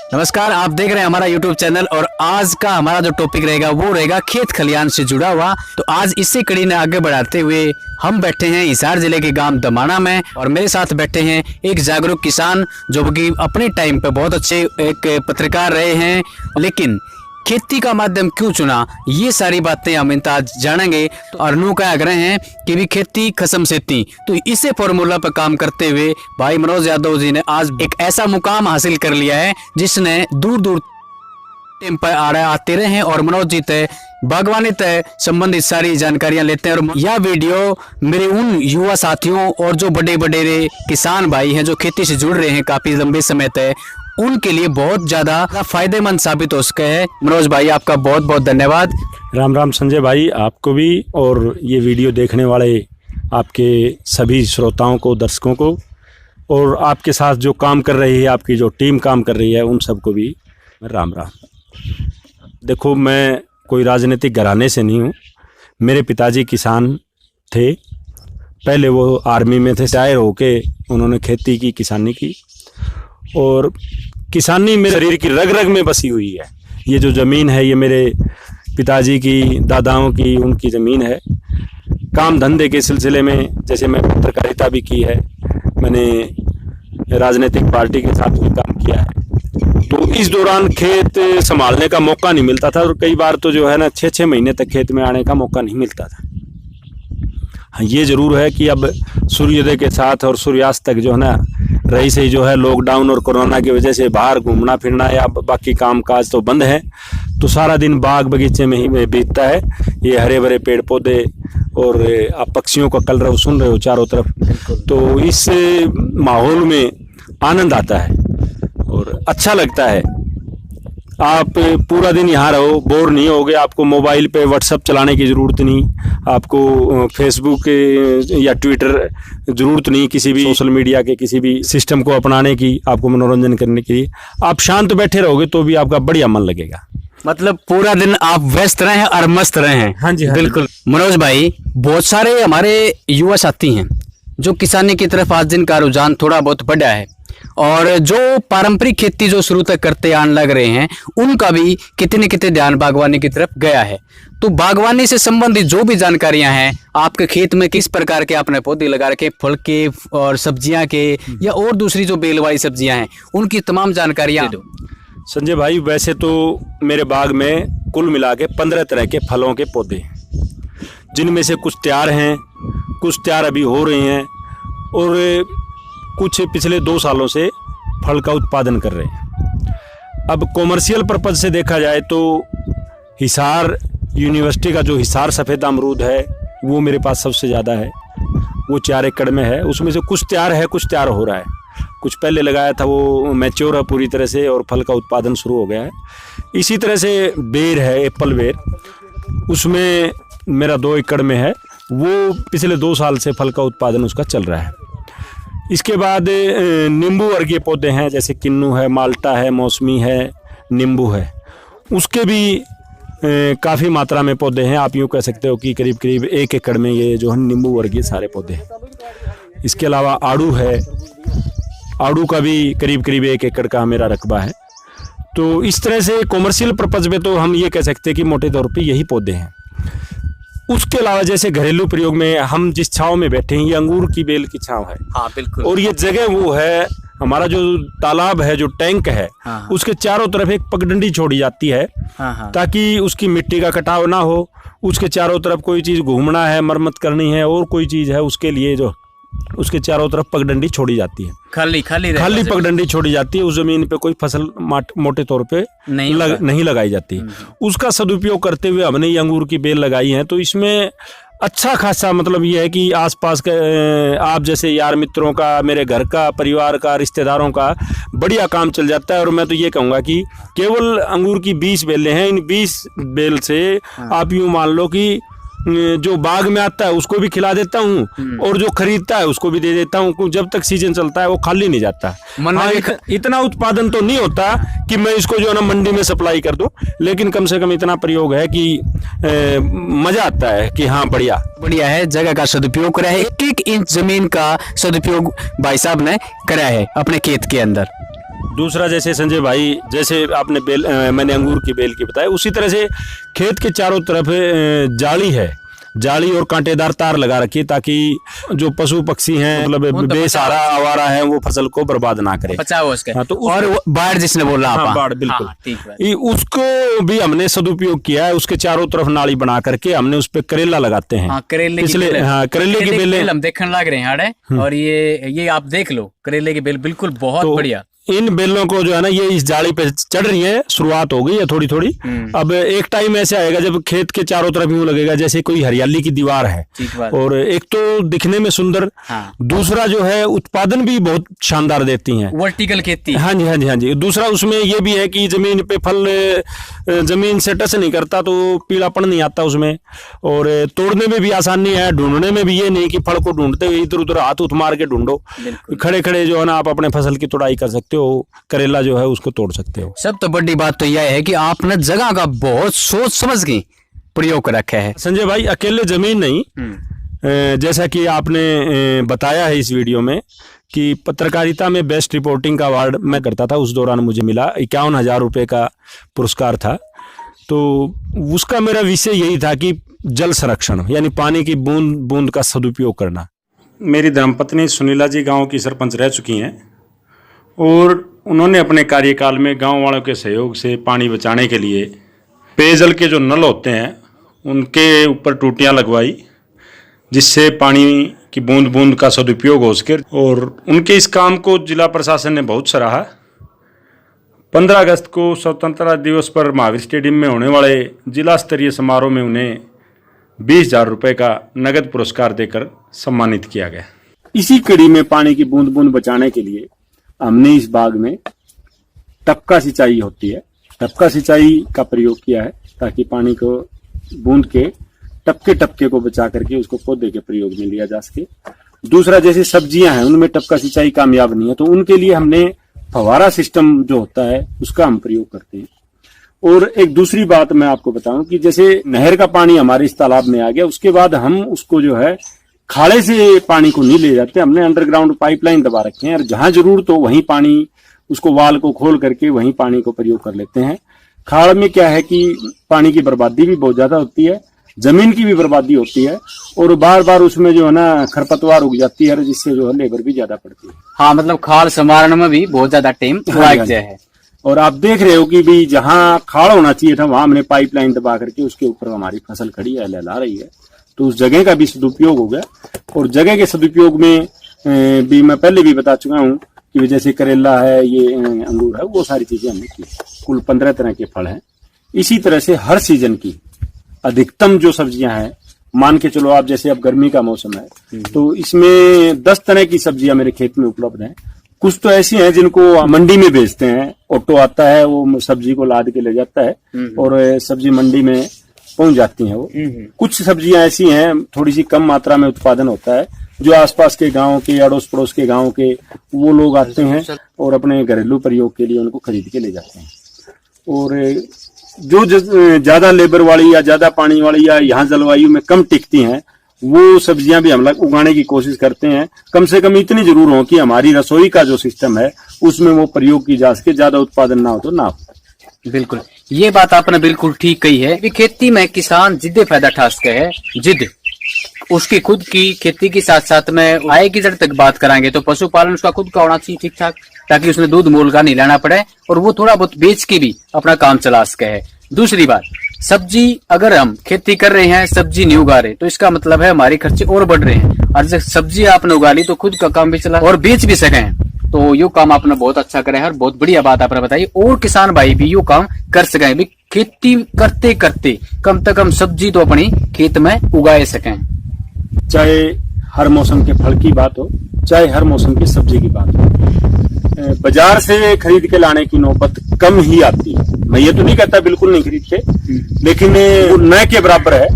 नमस्कार, आप देख रहे हैं हमारा YouTube चैनल और आज का हमारा जो टॉपिक रहेगा वो रहेगा खेत खलियान से जुड़ा हुआ। तो आज इसी कड़ी ने आगे बढ़ाते हुए हम बैठे हैं हिसार जिले के गांव दमाना में और मेरे साथ बैठे हैं एक जागरूक किसान जो कि अपने टाइम पे बहुत अच्छे एक पत्रकार रहे हैं, लेकिन खेती का माध्यम क्यों चुना, ये सारी बातें हम इनका आज जानेंगे। और अनु का आग्रह है कि भी खेती खसम सेती, तो इसे फॉर्मूला पर काम करते हुए भाई मनोज यादव जी ने आज एक ऐसा मुकाम हासिल कर लिया है जिसने दूर दूर पर आते रहे हैं और मनोज जी तय बागवानी तय संबंधित सारी जानकारियां लेते हैं। और यह वीडियो मेरे उन युवा साथियों और जो बड़े बड़े किसान भाई हैं जो खेती से जुड़ रहे हैं काफी लंबे समय तक, उनके लिए बहुत ज्यादा फायदेमंद साबित हो सके है। मनोज भाई आपका बहुत बहुत धन्यवाद। राम राम संजय भाई, आपको भी और ये वीडियो देखने वाले आपके सभी श्रोताओं को, दर्शकों को, और आपके साथ जो काम कर रही है, आपकी जो टीम काम कर रही है, उन सबको भी राम राम। देखो, मैं कोई राजनीतिक घराने से नहीं हूँ। मेरे पिताजी किसान थे, पहले वो आर्मी में थे, रिटायर होके उन्होंने खेती की, किसानी की, और किसानी मेरे शरीर की रग रग में बसी हुई है। ये जो ज़मीन है ये मेरे पिताजी की, दादाओं की, उनकी ज़मीन है। काम धंधे के सिलसिले में जैसे मैं पत्रकारिता भी की है, मैंने राजनीतिक पार्टी के साथ भी काम किया है, तो इस दौरान खेत संभालने का मौका नहीं मिलता था और कई बार तो जो है ना 6-6 महीने तक खेत में आने का मौका नहीं मिलता था। हाँ, ये ज़रूर है कि अब सूर्योदय के साथ और सूर्यास्त तक जो है ना रही सही जो है लॉकडाउन और कोरोना की वजह से बाहर घूमना फिरना या बाकी काम काज तो बंद है, तो सारा दिन बाग बगीचे में ही बीतता है। ये हरे भरे पेड़ पौधे और आप पक्षियों का कलरव सुन रहे हो चारों तरफ, तो इस माहौल में आनंद आता है और अच्छा लगता है। आप पूरा दिन यहाँ रहो, बोर नहीं होगे। आपको मोबाइल पे व्हाट्सएप चलाने की ज़रूरत नहीं, आपको फेसबुक या ट्विटर ज़रूरत नहीं, किसी भी सोशल मीडिया के किसी भी सिस्टम को अपनाने की, आपको मनोरंजन करने के लिए। आप शांत बैठे रहोगे तो भी आपका बढ़िया मन लगेगा। मतलब पूरा दिन आप व्यस्त रहे हैं और मस्त रहे हैं। हाँ जी, हाँ बिल्कुल। मनोज भाई, बहुत सारे हमारे युवा साथी हैं जो किसानी की तरफ आज जिनका रुझान थोड़ा बहुत बढ़ा है और जो पारंपरिक खेती जो शुरू तक करते आने लग रहे हैं, उनका भी कितने कितने ध्यान बागवानी की तरफ गया है। तो बागवानी से संबंधित जो भी जानकारियां हैं, आपके खेत में किस प्रकार के आपने पौधे लगा रखे, फल के और सब्जियां के या और दूसरी जो बेल वाली सब्जियां हैं, उनकी तमाम जानकारियां दो। संजय भाई, वैसे तो मेरे बाग में कुल मिला के 15 तरह के फलों के पौधे हैं, जिनमें से कुछ तैयार हैं, कुछ तैयार अभी हो रहे हैं और कुछ पिछले 2 सालों से फल का उत्पादन कर रहे हैं। अब कॉमर्शियल पर्पज से देखा जाए तो हिसार यूनिवर्सिटी का जो हिसार सफ़ेद अमरूद है वो मेरे पास सबसे ज़्यादा है, वो 4 एकड़ में है। उसमें से कुछ तैयार है, कुछ तैयार हो रहा है, कुछ पहले लगाया था वो मैच्योर है पूरी तरह से और फल का उत्पादन शुरू हो गया है। इसी तरह से बेर है, एप्पल बेर, उसमें मेरा 2 एकड़ में है, वो पिछले 2 साल से फल का उत्पादन उसका चल रहा है। इसके बाद नींबू वर्गीय पौधे हैं, जैसे किन्नू है, माल्टा है, मौसमी है, नींबू है, उसके भी काफ़ी मात्रा में पौधे हैं। आप यूँ कह सकते हो कि करीब करीब 1 एकड़ में ये जो है नींबू वर्गीय सारे पौधे हैं। इसके अलावा आड़ू है, आड़ू का भी करीब करीब 1 एकड़ का मेरा रकबा है। तो इस तरह से कॉमर्शियल पर्पज़ में तो हम ये कह सकते हैं कि मोटे तौर पे यही पौधे हैं। उसके अलावा जैसे घरेलू प्रयोग में हम जिस छांव में बैठे हैं, ये अंगूर की बेल की छांव है। हाँ बिल्कुल। और ये जगह वो है, हमारा जो तालाब है, जो टैंक है, हाँ, उसके चारों तरफ एक पगडंडी छोड़ी जाती है, हाँ, ताकि उसकी मिट्टी का कटाव ना हो। उसके चारों तरफ कोई चीज़ घूमना है, मरम्मत करनी है और कोई चीज़ है, उसके लिए जो उसके चारों तरफ पगडंडी छोड़ी जाती है, खाली पगडंडी छोड़ी जाती है। उस जमीन पे कोई फसल मोटे तौर पे नहीं लगाई जाती। उसका सदुपयोग करते हुए हमने ये अंगूर की बेल लगाई है। तो इसमें अच्छा खासा मतलब ये है कि आसपास के आप जैसे यार मित्रों का, मेरे घर का, परिवार का, रिश्तेदारों का बढ़िया काम चल जाता है। और मैं तो ये कहूँगा कि केवल अंगूर की 20 बेलें हैं, इन 20 बेल से आप यूँ मान लो कि जो बाग में आता है उसको भी खिला देता हूँ और जो खरीदता है उसको भी दे देता हूँ। जब तक सीजन चलता है वो खाली नहीं जाता। हाँ, इतना उत्पादन तो नहीं होता कि मैं इसको जो है ना मंडी में सप्लाई कर दूं, लेकिन कम से कम इतना प्रयोग है कि मजा आता है कि हाँ बढ़िया है। जगह का सदुपयोग करा है, 1-1 इंच जमीन का सदुपयोग भाई साहब ने करा है अपने खेत के अंदर। दूसरा जैसे संजय भाई, जैसे आपने मैंने अंगूर की बेल की बताया, उसी तरह से खेत के चारों तरफ जाली है, जाली और कांटेदार तार लगा रखी है ताकि जो पशु पक्षी हैं, मतलब बेसहारा आवारा है, वो फसल को बर्बाद ना करे, बचाओ उसके। हाँ, तो और बाढ़ जिसने बोला, हाँ, बाढ़ बिल्कुल, हाँ, ठीक है। उसको भी हमने सदुपयोग किया है। उसके चारों तरफ नाली बना करके हमने उस पे करेला लगाते हैं। हाँ, करेले की बेलें हम देखने लग रहे हैं। और ये आप देख लो, करेले की बेल बिल्कुल बहुत बढ़िया। इन बेलों को जो है ना, ये इस जाली पे चढ़ रही है, शुरुआत हो गई है थोड़ी थोड़ी। अब एक टाइम ऐसे आएगा जब खेत के चारों तरफ यूं लगेगा जैसे कोई हरियाली की दीवार है। और एक तो दिखने में सुंदर, हाँ। दूसरा जो है उत्पादन भी बहुत शानदार देती हैं, वर्टिकल खेती। हाँ जी, हाँ जी, हाँ जी। दूसरा उसमें ये भी है कि जमीन पे फल जमीन से टच नहीं करता तो पीलापन नहीं आता उसमें, और तोड़ने में भी आसानी है, ढूंढने में भी ये नहीं कि फल को ढूंढते हुए इधर उधर हाथ मार के ढूंढो, खड़े खड़े जो है ना आप अपने फसल की तुड़ाई कर सकते हो, करेला जो है उसको तोड़ सकते हो। सब तो बड़ी बात तो यह है कि आपने जगह का बहुत सोच समझ के प्रयोग कर रखा है संजय भाई। अकेले जमीन नहीं, जैसा कि आपने बताया है इस वीडियो में कि पत्रकारिता में बेस्ट रिपोर्टिंग का अवार्ड मैं करता था, उस दौरान मुझे मिला 51,000 रुपये का पुरस्कार था। तो उसका मेरा विषय यही था कि जल संरक्षण, यानी पानी की बूंद बूंद का सदुपयोग करना। मेरी धर्मपत्नी सुनीला जी गांव की सरपंच रह चुकी हैं और उन्होंने अपने कार्यकाल में गांव वालों के सहयोग से पानी बचाने के लिए पेयजल के जो नल होते हैं उनके ऊपर टूटियां लगवाई, जिससे पानी की बूंद बूंद का सदुपयोग हो सके। और उनके इस काम को जिला प्रशासन ने बहुत सराहा। 15 अगस्त को स्वतंत्रता दिवस पर महावीर स्टेडियम में होने वाले जिला स्तरीय समारोह में उन्हें 20,000 रुपये का नगद पुरस्कार देकर सम्मानित किया गया। इसी कड़ी में पानी की बूंद बूंद बचाने के लिए हमने इस बाग में टपका सिंचाई होती है, टपका सिंचाई का प्रयोग किया है ताकि पानी को बूंद के टपके टपके को बचा करके उसको पौधे के प्रयोग में लिया जा सके। दूसरा, जैसे सब्जियां हैं उनमें टपका सिंचाई कामयाब नहीं है तो उनके लिए हमने फवारा सिस्टम जो होता है उसका हम प्रयोग करते हैं। और एक दूसरी बात मैं आपको बताऊं कि जैसे नहर का पानी हमारे इस तालाब में आ गया, उसके बाद हम उसको जो है खाड़े से पानी को नहीं ले जाते, हमने अंडरग्राउंड पाइपलाइन दबा रखे हैं और जहां जरूरत हो वहीं पानी, उसको वाल को खोल करके वहीं पानी को प्रयोग कर लेते हैं। खाड़ में क्या है कि पानी की बर्बादी भी बहुत ज्यादा होती है, जमीन की भी बर्बादी होती है और बार बार उसमें जो है ना खरपतवार उग जाती है, जिससे जो है लेबर भी ज्यादा पड़ती है। हाँ, मतलब खाड़ संवारण में भी बहुत ज्यादा टाइम है। और आप देख रहे हो कि भी जहाँ खाड़ होना चाहिए था वहां हमने पाइपलाइन दबा करके उसके ऊपर हमारी फसल खड़ी है, लहला रही है, तो उस जगह का भी सदुपयोग हो गया। और जगह के सदुपयोग में भी मैं पहले भी बता चुका हूँ कि जैसे करेला है, ये अंगूर है, वो सारी चीजें हमने की। कुल 15 तरह के फल हैं। इसी तरह से हर सीजन की अधिकतम जो सब्जियां हैं, मान के चलो आप, जैसे अब गर्मी का मौसम है तो इसमें 10 तरह की सब्जियां मेरे खेत में उपलब्ध हैं। कुछ तो ऐसी हैं जिनको मंडी में बेचते हैं, ऑटो आता है वो सब्जी को लाद के ले जाता है और सब्जी मंडी में पहुंच जाती हैं वो। कुछ सब्जियां ऐसी हैं थोड़ी सी कम मात्रा में उत्पादन होता है, जो आसपास के गांव के, अड़ोस पड़ोस के गांव के वो लोग आते हैं और अपने घरेलू प्रयोग के लिए उनको खरीद के ले जाते हैं। और जो ज्यादा लेबर वाली या ज्यादा पानी वाली या यहाँ जलवायु में कम टिकती हैं, वो सब्जियां भी हम लोग उगाने की कोशिश करते हैं। कम से कम इतनी जरूर हो कि हमारी रसोई का जो सिस्टम है उसमें वो प्रयोग की जा सके, ज्यादा उत्पादन ना हो तो ना हो। बिल्कुल, ये बात आपने बिल्कुल ठीक कही है कि खेती में किसान जिद्दे फायदा ठा सके है, जिद उसकी खुद की खेती के साथ साथ में आय की जड़ तक बात कराएंगे तो पशुपालन उसका खुद का होना चाहिए ठीक ठाक, ताकि उसने दूध मूल का नहीं लेना पड़े और वो थोड़ा बहुत बेच के भी अपना काम चला सके है। दूसरी बात, सब्जी अगर हम खेती कर रहे हैं, सब्जी नहीं उगा रहे तो इसका मतलब है हमारे खर्चे और बढ़ रहे हैं, और जब सब्जी आपने उगा ली तो खुद का काम भी चला और बेच भी सके। तो यो काम आपने बहुत अच्छा करा है और बहुत बढ़िया बात आपने बताई, और किसान भाई भी यो काम कर सके भी, खेती करते करते कम से कम सब्जी तो अपनी खेत में उगाए सकें। चाहे हर मौसम के फल की बात हो, चाहे हर मौसम की सब्जी की बात हो, बाजार से खरीद के लाने की नौबत कम ही आती है। मैं ये तो नहीं कहता बिल्कुल नहीं खरीदते, लेकिन न के बराबर है,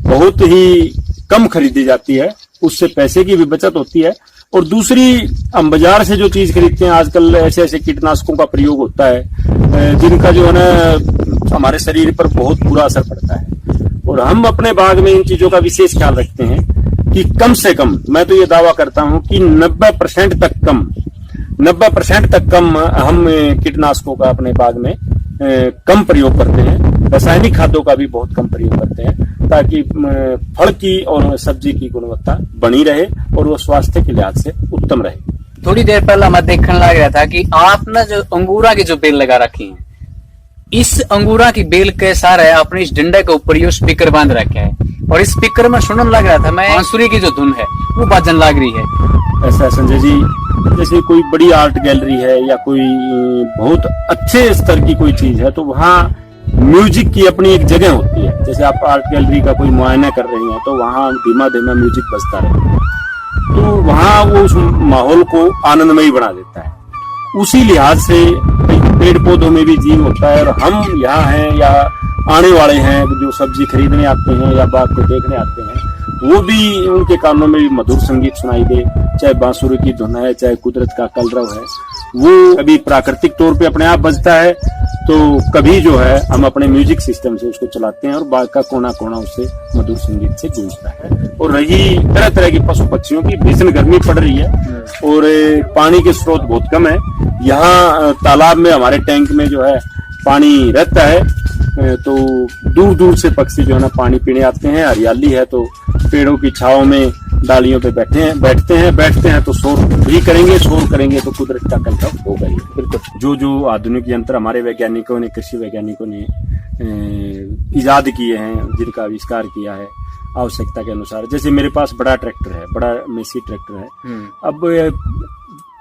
बहुत ही कम खरीदी जाती है, उससे पैसे की भी बचत होती है। और दूसरी, हम बाजार से जो चीज खरीदते हैं आजकल ऐसे ऐसे कीटनाशकों का प्रयोग होता है जिनका जो है ना हमारे शरीर पर बहुत बुरा असर पड़ता है। और हम अपने बाग में इन चीजों का विशेष ख्याल रखते हैं कि कम से कम, मैं तो ये दावा करता हूं कि 90% तक कम 90% तक कम हम कीटनाशकों का अपने बाग में कम प्रयोग करते हैं। रासायनिक खादों का भी बहुत कम प्रयोग करते हैं, ताकि फल की और सब्जी की गुणवत्ता बनी रहे और वो स्वास्थ्य के लिहाज से उत्तम रहे। थोड़ी देर पहले मैं देखने लग रहा था कि आप ना जो अंगूरा की जो बेल लगा रखी है, इस अंगूरा की बेल के सारे आपने इस डंडे के ऊपर ये स्पीकर बांध रखा है, और इस स्पीकर में सुनने लग रहा था मैं बांसुरी की जो धुन है वो बाजन लग रही है। ऐसा संजय जी, जैसे कोई बड़ी आर्ट गैलरी है या कोई बहुत अच्छे स्तर की कोई चीज है, तो वहाँ म्यूजिक की अपनी एक जगह होती है। जैसे आप आर्ट गैलरी का कोई मुआयना कर रहे हैं तो वहाँ धीमा धीमा म्यूजिक बजता रहे, तो वहाँ वो उस माहौल को आनंदमयी बना देता है। उसी लिहाज से पेड़ पौधों में भी जीव होता है, और हम यहाँ हैं या आने वाले हैं जो सब्जी खरीदने आते हैं या बाग को देखने आते हैं, वो भी उनके कानों में भी मधुर संगीत सुनाई दे, चाहे बांसुरी की धुन है, चाहे कुदरत का कलरव है। वो कभी प्राकृतिक तौर पे अपने आप बजता है, तो कभी जो है हम अपने म्यूजिक सिस्टम से उसको चलाते हैं और बाग का कोना कोना उससे मधुर संगीत से गूंजता है। और रही तरह तरह की पशु पक्षियों की, भीषण गर्मी पड़ रही है और पानी के स्रोत बहुत कम है। यहाँ तालाब में हमारे टैंक में जो है पानी रहता है, तो दूर दूर से पक्षी जो है ना पानी पीने आते हैं। हरियाली है तो पेड़ों की छांव में डालियों पे बैठते हैं तो शोर भी करेंगे, शोर करेंगे तो कुदरत का कलरव होगा ही। बिल्कुल जो आधुनिक यंत्र हमारे वैज्ञानिकों ने, कृषि वैज्ञानिकों ने इजाद किए हैं, जिनका आविष्कार किया है आवश्यकता के अनुसार। जैसे मेरे पास बड़ा ट्रैक्टर है, बड़ा मेसी ट्रैक्टर है। अब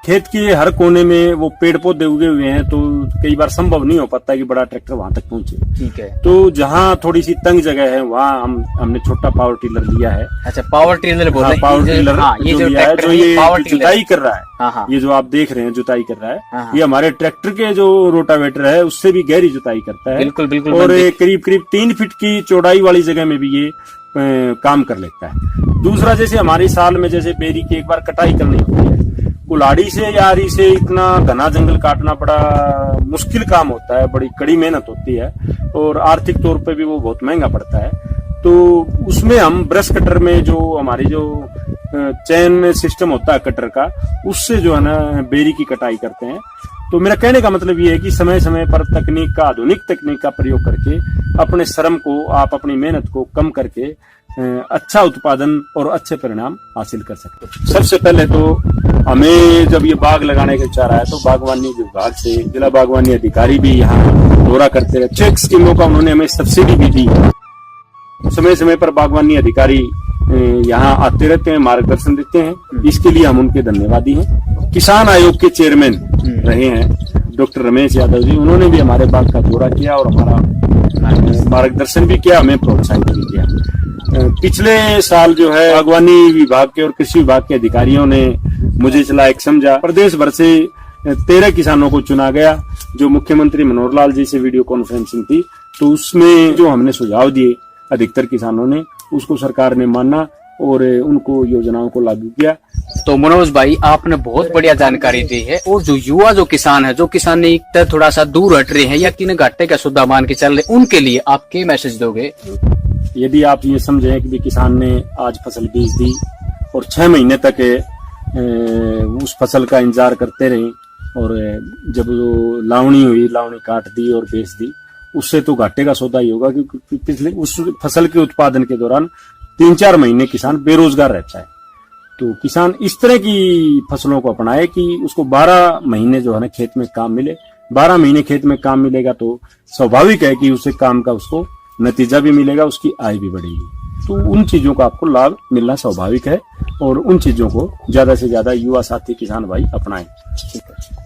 खेत के हर कोने में वो पेड़ पौधे उगे हुए हैं, तो कई बार संभव नहीं हो पाता कि बड़ा ट्रैक्टर वहां तक पहुंचे। ठीक है। तो जहाँ थोड़ी सी तंग जगह है वहाँ हमने छोटा पावर टिलर लिया है। अच्छा, पावर टिलर बोल रहे हैं। पावर टिलर ये जो लिया है, जो ये जुताई कर रहा है। हाँ। ये जो आप देख रहे हैं जुताई कर रहा है, हाँ। ये हमारे ट्रैक्टर के जो रोटावेटर है उससे भी गहरी जुताई करता है। बिल्कुल बिल्कुल। और करीब 3 फीट की चौड़ाई वाली जगह में भी ये काम कर लेता है। दूसरा, जैसे हमारी साल में जैसे बेरी की एक बार कटाई करनी होती है, कुल्हाड़ी से या आरी से इतना घना जंगल काटना बड़ा मुश्किल काम होता है, बड़ी कड़ी मेहनत होती है, और आर्थिक तौर पे भी वो बहुत महंगा पड़ता है। तो उसमें हम ब्रश कटर में जो हमारी जो चैन सिस्टम होता है कटर का, उससे जो है ना बेरी की कटाई करते हैं। तो मेरा कहने का मतलब ये है कि समय समय पर तकनीक का, आधुनिक तकनीक का प्रयोग करके अपने श्रम को, आप अपनी मेहनत को कम करके अच्छा उत्पादन और अच्छे परिणाम हासिल कर सकते हैं। सबसे पहले तो हमें जब ये बाग लगाने का विचार आया तो बागवानी विभाग से जिला बागवानी अधिकारी भी यहाँ दौरा करते रहे। चेक स्कीमों का उन्होंने हमें सब्सिडी भी दी। समय समय पर बागवानी अधिकारी यहाँ आते रहते हैं, मार्गदर्शन देते हैं, इसके लिए हम उनके धन्यवादी हैं। किसान आयोग के चेयरमैन रहे हैं डॉक्टर रमेश यादव जी, उन्होंने भी हमारे बाग का दौरा किया और हमारा मार्गदर्शन भी किया, हमें प्रोत्साहित भी किया। पिछले साल जो है बागवानी विभाग के और कृषि विभाग के अधिकारियों ने मुझे लायक समझा। प्रदेश भर से 13 किसानों को चुना गया, जो मुख्यमंत्री मनोहर लाल जी से वीडियो कॉन्फ्रेंसिंग थी। तो उसमें जो हमने सुझाव दिए अधिकतर किसानों ने उसको सरकार ने माना और उनको योजनाओं को लागू किया। तो मनोज भाई, आपने बहुत बढ़िया जानकारी दी है। और जो युवा जो किसान है, जो किसान थोड़ा सा दूर हट रहे हैं या किन घाटे का सौदा मान के चल रहे, उनके लिए आप क्या मैसेज दोगे? यदि आप ये समझें कि किसान ने आज फसल बीज दी और 6 महीने तक उस फसल का इंतजार करते रहे, और जब वो लावणी हुई, लावणी काट दी और बेच दी, उससे तो घाटे का सौदा ही होगा, क्योंकि पिछले उस फसल के उत्पादन के दौरान 3-4 महीने किसान बेरोजगार रहता है। तो किसान इस तरह की फसलों को अपनाए कि उसको 12 महीने जो है ना खेत में काम मिले। 12 महीने खेत में काम मिलेगा तो स्वाभाविक है कि उसे काम का उसको नतीजा भी मिलेगा, उसकी आय भी बढ़ेगी। तो उन चीजों का आपको लाभ मिलना स्वाभाविक है, और उन चीजों को ज्यादा से ज्यादा युवा साथी किसान भाई अपनाएं।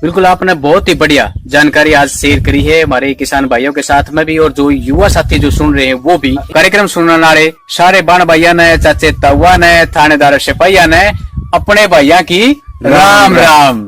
बिल्कुल, आपने बहुत ही बढ़िया जानकारी आज शेयर करी है हमारे किसान भाइयों के साथ में भी, और जो युवा साथी जो सुन रहे हैं वो भी। कार्यक्रम सुनने वाले सारे बाण भैया ने, चाचे तवा ने, थानेदार सिपाहिया ने, अपने भैया की राम राम।